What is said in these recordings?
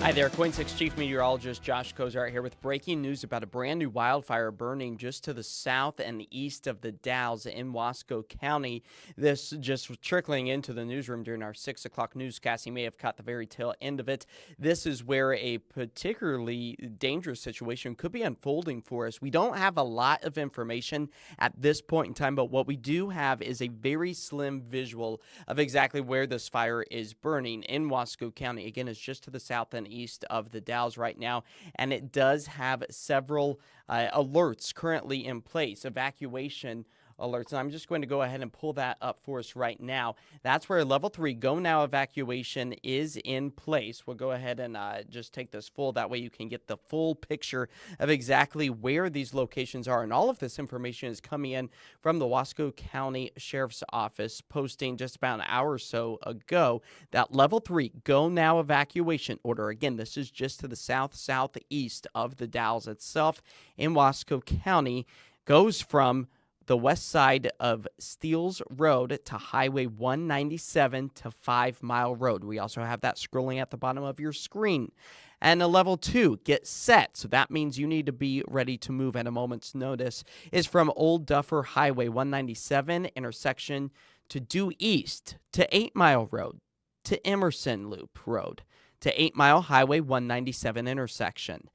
Hi there, KOIN 6 Chief Meteorologist Josh Cozart here with breaking news about a brand new wildfire burning just to the south and east of the Dalles in Wasco County. This just trickling into the newsroom during our 6 o'clock newscast. You may have caught the very tail end of it. This is where a particularly dangerous situation could be unfolding for us. We don't have a lot of information at this point in time, but what we do have is a very slim visual of exactly where this fire is burning in Wasco County. Again, it's just to the south and east of the Dalles right now, and it does have several alerts currently in place, evacuation alerts. And I'm just going to go ahead and pull that up for us right now. That's where level 3 go now evacuation is in place. We'll go ahead and just take this full. That way you can get the full picture of exactly where these locations are. And all of this information is coming in from the Wasco County Sheriff's Office, posting just about an hour or so ago that level 3 go now evacuation order. Again, this is just to the southeast of the Dalles itself in Wasco County, goes from the west side of Steeles Road to Highway 197 to 5 Mile Road. We also have that scrolling at the bottom of your screen. And a level 2, get set. So that means you need to be ready to move at a moment's notice. Is from Old Duffer Highway 197 intersection to due east to 8 Mile Road to Emerson Loop Road to 8 Mile Highway 197 intersection.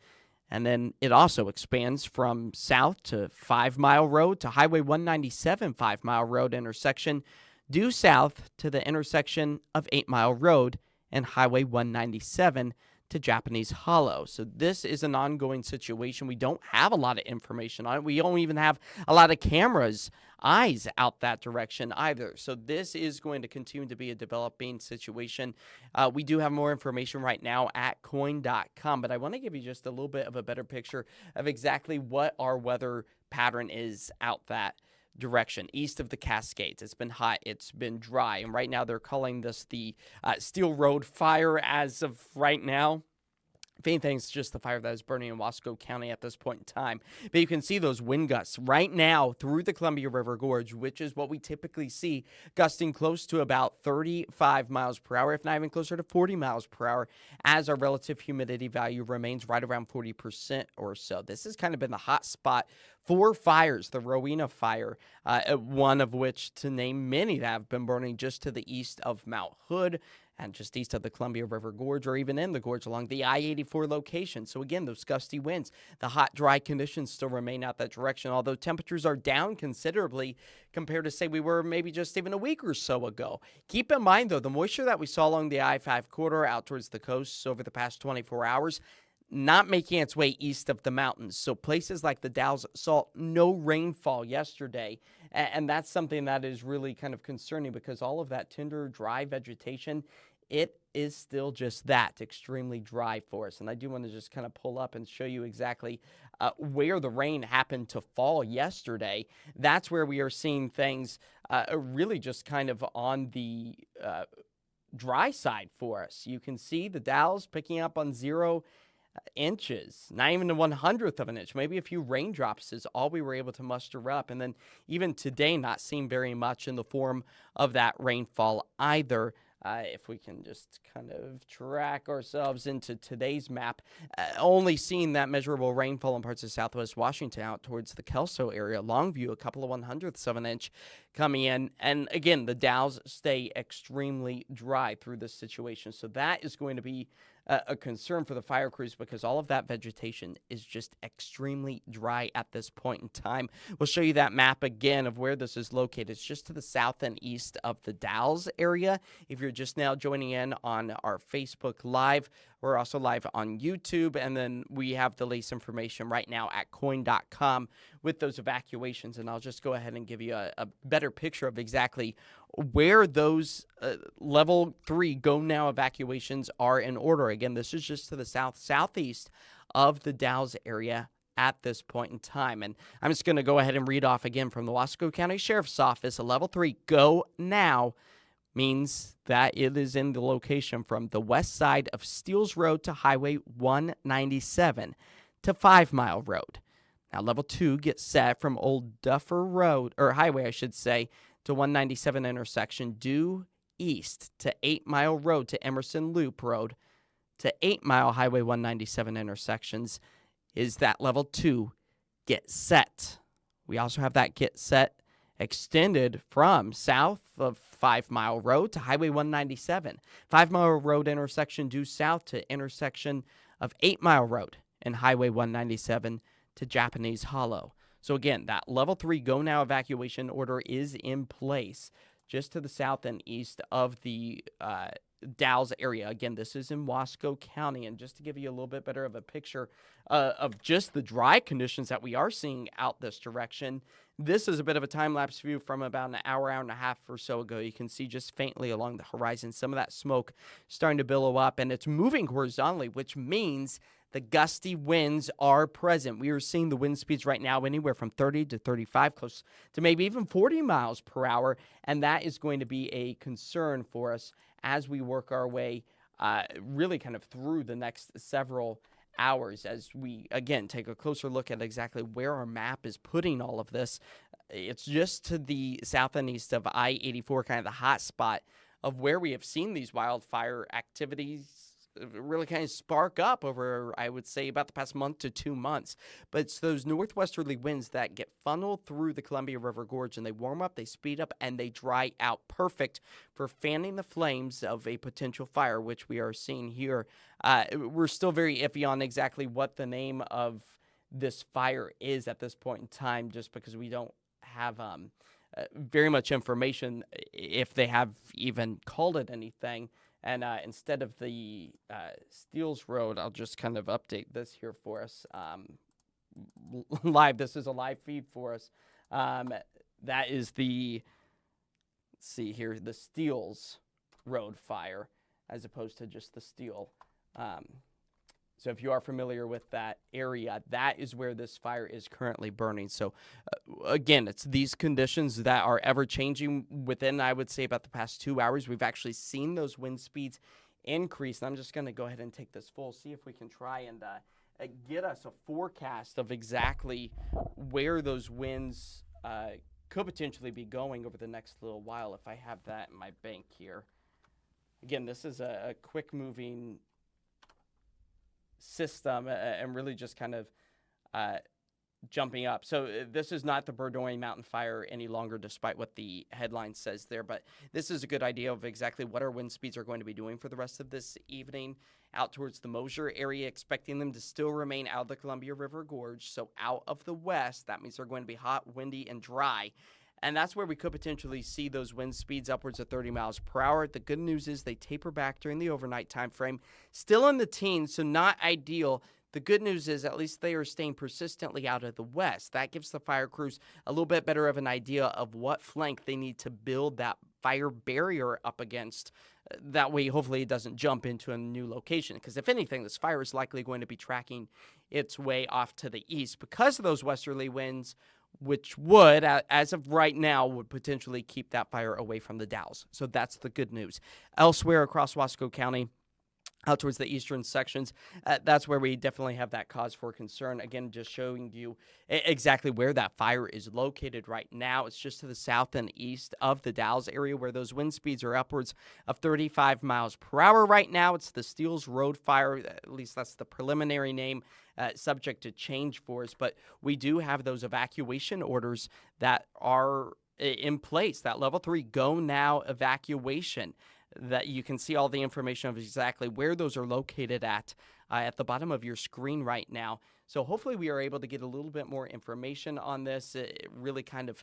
And then it also expands from south to 5 Mile Road to Highway 197 5 Mile Road intersection, due south to the intersection of 8 Mile Road and Highway 197 to Japanese Hollow. So this is an ongoing situation. We don't have a lot of information on it. We don't even have a lot of cameras, eyes out that direction either. So this is going to continue to be a developing situation. We do have more information right now at KOIN.com, but I want to give you just a little bit of a better picture of exactly what our weather pattern is out that direction east of the Cascades. It's been hot, it's been dry, and right now they're calling this the Steel Road fire as of right now. If anything, it's just the fire that is burning in Wasco County at this point in time. But you can see those wind gusts right now through the Columbia River Gorge, which is what we typically see, gusting close to about 35 miles per hour, if not even closer to 40 miles per hour, as our relative humidity value remains right around 40% or so. This has kind of been the hot spot for fires, the Rowena fire, one of which, to name many, that have been burning just to the east of Mount Hood, and just east of the Columbia River Gorge, or even in the gorge along the I-84 location. So again, those gusty winds, the hot, dry conditions still remain out that direction, although temperatures are down considerably compared to, say, we were maybe just even a week or so ago. Keep in mind, though, the moisture that we saw along the I-5 corridor out towards the coasts over the past 24 hours, not making its way east of the mountains. So places like the Dalles saw no rainfall yesterday, and that's something that is really kind of concerning because all of that tender, dry vegetation, it is still just that, extremely dry for us. And I do want to just kind of pull up and show you exactly where the rain happened to fall yesterday. That's where we are seeing things really just kind of on the dry side for us. You can see the Dalles picking up on 0 inches, not even a 1/100th of an inch, maybe a few raindrops is all we were able to muster up. And then even today, not seeing very much in the form of that rainfall either. If we can just kind of track ourselves into today's map, only seeing that measurable rainfall in parts of southwest Washington out towards the Kelso area, Longview, a couple of 1/100ths of an inch coming in. And again, the Dalles stay extremely dry through this situation. So that is going to be a concern for the fire crews because all of that vegetation is just extremely dry at this point in time. We'll show you that map again of where this is located. It's just to the south and east of the Dalles area. If you're just now joining in on our Facebook Live, we're also live on YouTube, and then we have the latest information right now at KOIN.com with those evacuations, and I'll just go ahead and give you a better picture of exactly where those level 3 go now evacuations are in order. Again, this is just to the southeast of the Dalles area at this point in time. And I'm just going to go ahead and read off again from the Wasco County Sheriff's Office. A level 3 go now means that it is in the location from the west side of Steeles Road to Highway 197 to 5 Mile Road. Now, level 2 gets set from Old Duffer Road, or Highway, I should say, to 197 intersection due east to 8 Mile Road to Emerson Loop Road to 8 Mile Highway 197 intersections is that level 2 get set. We also have that get set extended from south of 5 Mile Road to Highway 197. 5 Mile Road intersection due south to intersection of 8 Mile Road and Highway 197 to Japanese Hollow. So again, that level 3 go now evacuation order is in place just to the south and east of the Dalles area. Again, this is in Wasco County, and just to give you a little bit better of a picture of just the dry conditions that we are seeing out this direction, this is a bit of a time-lapse view from about an hour and a half or so ago. You can see just faintly along the horizon some of that smoke starting to billow up, and it's moving horizontally, which means the gusty winds are present. We are seeing the wind speeds right now anywhere from 30 to 35, close to maybe even 40 miles per hour, and that is going to be a concern for us as we work our way really kind of through the next several hours as we, again, take a closer look at exactly where our map is putting all of this. It's just to the south and east of I-84, kind of the hot spot of where we have seen these wildfire activities really kind of spark up over, I would say, about the past month to 2 months. But it's those northwesterly winds that get funneled through the Columbia River Gorge, and they warm up, they speed up, and they dry out, perfect for fanning the flames of a potential fire, which we are seeing here. We're still very iffy on exactly what the name of this fire is at this point in time, just because we don't have very much information, if they have even called it anything. And instead of the Steeles Road, I'll just kind of update this here for us. Live, this is a live feed for us. That is the, let's see here, the Steeles Road fire, as opposed to just the Steel. So if you are familiar with that area, that is where this fire is currently burning. So again, it's these conditions that are ever changing within, I would say, about the past 2 hours. We've actually seen those wind speeds increase. And I'm just going to go ahead and take this full, see if we can try and get us a forecast of exactly where those winds could potentially be going over the next little while, if I have that in my bank here. Again, this is a quick moving system and really just kind of jumping up. So this is not the Burdoin Mountain Fire any longer, despite what the headline says there, but this is a good idea of exactly what our wind speeds are going to be doing for the rest of this evening out towards the Mosier area, expecting them to still remain out of the Columbia River Gorge, so out of the west. That means they're going to be hot, windy, and dry. And that's where we could potentially see those wind speeds upwards of 30 miles per hour. The good news is they taper back during the overnight time frame. Still in the teens, so not ideal. The good news is at least they are staying persistently out of the west. That gives the fire crews a little bit better of an idea of what flank they need to build that fire barrier up against. That way, hopefully, it doesn't jump into a new location. Because if anything, this fire is likely going to be tracking its way off to the east because of those westerly winds, which would, as of right now, would potentially keep that fire away from the Dalles. So that's the good news. Elsewhere across Wasco County, out towards the eastern sections, that's where we definitely have that cause for concern. Again, just showing you exactly where that fire is located right now. It's just to the south and east of the Dalles area where those wind speeds are upwards of 35 miles per hour right now. It's the Steeles Road fire, at least that's the preliminary name, subject to change for us. But we do have those evacuation orders that are in place, that level 3 go now evacuation, that you can see all the information of exactly where those are located at the bottom of your screen right now. So hopefully we are able to get a little bit more information on this. Really kind of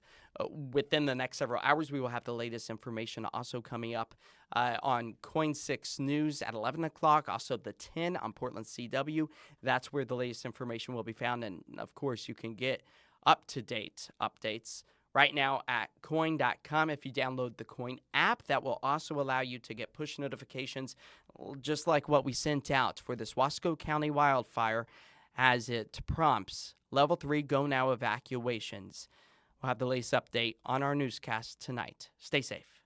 within the next several hours, we will have the latest information also coming up on KOIN 6 News at 11 o'clock, also the 10 on Portland CW. That's where the latest information will be found. And, of course, you can get up-to-date updates right now at KOIN.com. If you download the KOIN app, that will also allow you to get push notifications, just like what we sent out for this Wasco County wildfire, as it prompts level 3 go now evacuations. We'll have the latest update on our newscast tonight. Stay safe.